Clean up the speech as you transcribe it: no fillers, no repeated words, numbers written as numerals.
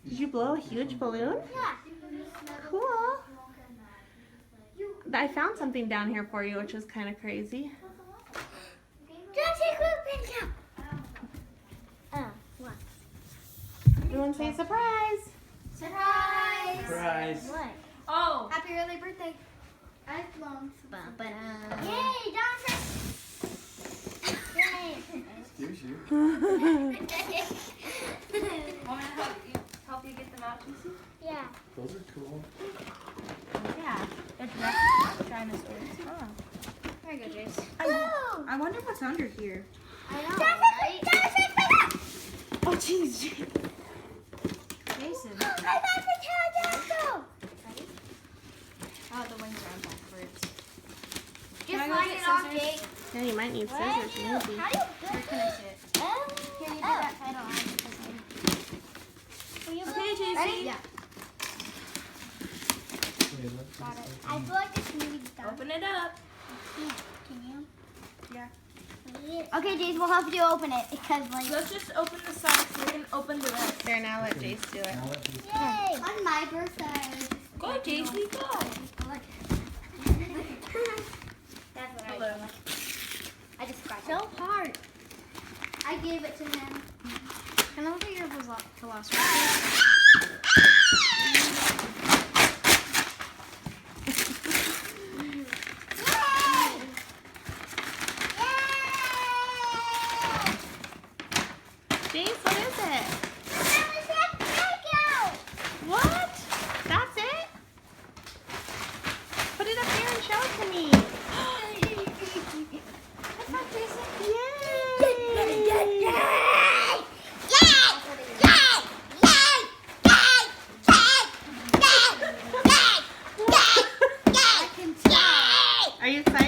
Did you blow a huge balloon? Yeah. Cool. I found something down here for you, which is kind of crazy. Just a quick picture. Oh, what? Everyone say surprise. Surprise! Surprise. What? Oh! Happy early birthday. I've blown. Yay, Jonathan! Yay! Excuse you. Want me to help you get them out, Jace? Yeah. Those are cool. Yeah. That's dinosaurs. Oh. There you go, Jace. I wonder what's under here. I know, right? Oh, jeez. Jason. I thought the pterodactyl! Oh, the wings are backwards. Just I go line get it off, scissors? Jake. Yeah, you might need scissors, maybe. How do you Where can I sit? Here, you do that side on. Okay, Jace. Ready? Yeah. Got it. I feel like this movie's done. Open it up. Can you? Yeah. Okay, Jace, we'll help you open it because, like, Let's just open the side so we can open the rest. There, now let Jace do it. yay! On my birthday. Go, Jace, we go. That's what Hello. I just scratched so hard. I gave it to him. Can I look at your velociraptor? Jace, what is it? What? That's it? Put it up here and show it to me. Are you excited?